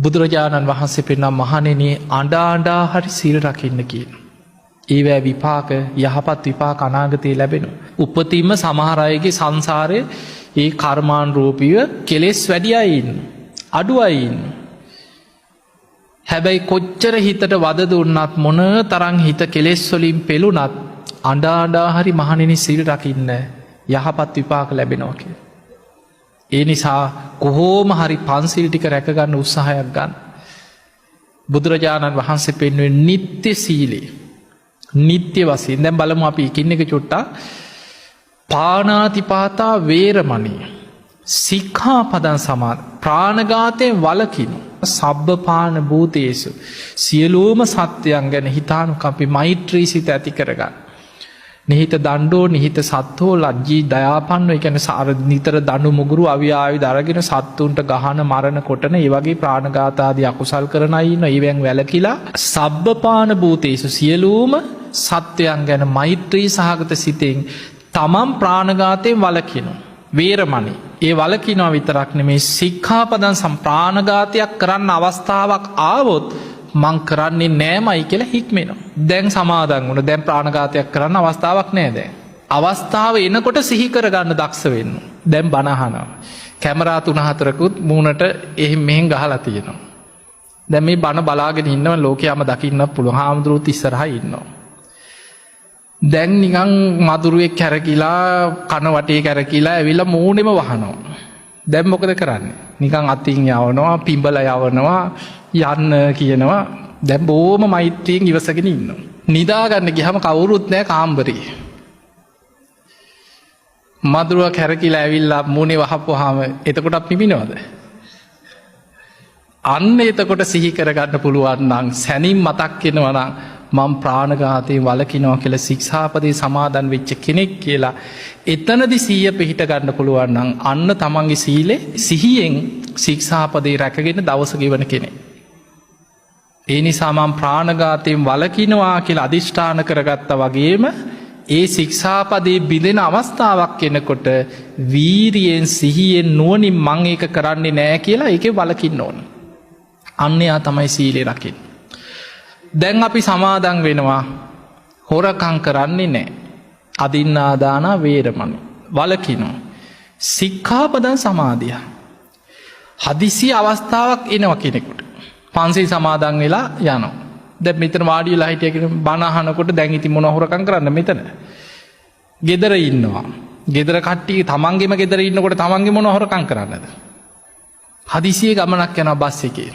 බුදුරජාණන් වහන්සේ පෙන්නා මහණෙනි අඬා අඬා හරි සීල් රකින්න කියන. ඒවැ විපාක යහපත් විපාක අනාගතයේ ලැබෙනවා. උපතින්ම සමහර අයගේ සංසාරයේ ඒ කර්මානුරූපීව කෙලෙස් වැඩි අය ඉන්නවා. අඩු අය ඉන්නවා. හැබැයි කොච්චර හිතට වද දුන්නත් මොන තරම් හිත කෙලෙස් වලින් පෙළුණත් අඬා අඬා හරි මහණෙනි සීල් රකින්න යහපත් විපාක ලැබෙනවා කියලා. ඒ නිසා කොහොම හරි පන්සිල් ටික රැකගන්න උත්සාහයක් ගන්න. බුදුරජාණන් වහන්සේ පෙන්වුවේ නිත්‍ය සීලය. නිත්‍ය වශයෙන් දැන් බලමු අපි එකින් එක චුට්ටක් පාණාතිපාතා වේරමණී සික්ඛාපදං සමාදන් ප්‍රාණඝාතයෙන් වළකිනු සබ්බපාන භූතේසු සියලුම සත්වයන් ගැන හිතානුකම්පි මෛත්‍රී සිත ඇති කරගන්න. නිහිත දණ්ඩෝ නිහිත සත්වෝ ලජ්ජී දයාපන්නෝ ඒ කියන්නේ සාර නිතර දඬු මුගුරු අවියායුධ අරගෙන සත්තුන්ට ගහන මරණ කොටන ඒ වගේ ප්‍රාණඝාත ආදී අකුසල් කරන අය ඉන්න ඒවෙන් වැළකීලා සබ්බපාන භූතේසු සියලුම සත්වයන් ගැන මෛත්‍රී සහගත සිතෙන් තමන් ප්‍රාණඝාතයෙන් වළකිනු වේරමණී ඒ වළකිනවා විතරක් නෙමෙයි සික්ඛාපදං සම්ප්‍රාණඝාතයක් කරන්න අවස්ථාවක් ආවොත් මං කරන්නේ නෑමයි කියලා හික්මෙනවා. දැන් සමාදන් වුණ දැන් ප්‍රාණඝාතයක් කරන්න අවස්ථාවක් නෑ දැන්. අවස්ථාව එනකොට සිහි කරගන්න දක්ෂ වෙන්න. දැන් බණ අහනවා. කැමරා 3-4කුත් මූණට එහෙන් මෙහෙන් ගහලා තියෙනවා. දැන් මේ බණ බලාගෙන ඉන්නව ලෝකයාම දකින්න පුළුවන්. හාමුදුරුවෝත් ඉස්සරහා ඉන්නවා. දැන් නිකන් මදුරුවෙක් කැරකිලා කන වටේ කැරකිලා ඇවිල්ලා මූණෙම වහනවා. දැන් මොකද කරන්නේ? නිකන් අතින් යවනවා, පිඹලා යවනවා, යන්න කියනවා. දැන් බොහොම මෛත්‍රියෙන් ඉවසගෙන ඉන්නවා. නිදා ගන්න ගියාම කවුරුත් නැහැ කාමරේ. මදුරුව කැරකිලා ඇවිල්ලා මූණේ වහපුවාම එතකොටත් පිඹිනවද? අන්න එතකොට සිහි කරගන්න පුළුවන් නම් සැනින් මතක් වෙනවා නම් මම ප්‍රාණඝාතයෙන් වළකිනවා කියලා ශික්ෂාපදේ සමාදන් වෙච්ච කෙනෙක් කියලා එතනදි සිහිය පිහිට ගන්න පුළුවන් නම් අන්න තමන්ගේ සීලේ සිහියෙන් ශික්ෂාපදේ රැකගෙන දවස ගෙවන කෙනෙක්. ඒ නිසා මම ප්‍රාණඝාතයෙන් වළකිනවා කියලා අදිෂ්ඨාන කරගත්තා වගේම ඒ ශික්ෂාපදේ බිඳෙන අවස්ථාවක් එනකොට වීරියෙන් සිහියෙන් නුවණින් මම ඒක කරන්නේ නැහැ කියලා ඒකේ වළකින්න ඕන. අන්න යා තමයි සීලේ රකින්නේ. දැන් අපි සමාදන් වෙනවා හොරකම් කරන්නේ නැහැ. අදින්නාදාන වේරමණී වළකිනවා. සික්ඛාපදං සමාදිය. හදිසි අවස්ථාවක් එනවා කෙනෙකුට. පන්සිල් සමාදන් වෙලා යනවා. දැන් මෙතන වාඩි වෙලා හිටිය කෙනෙක් බණ අහනකොට දැන් ඉතින් මොන හොරකම් කරන්න මෙතන. ගෙදර ඉන්නවා. ගෙදර කට්ටිය තමන්ගේම ගෙදර ඉන්නකොට තමන්ගේ මොන හොරකම් කරන්නද? හදිසියේ ගමනක් යනවා බස් එකේ.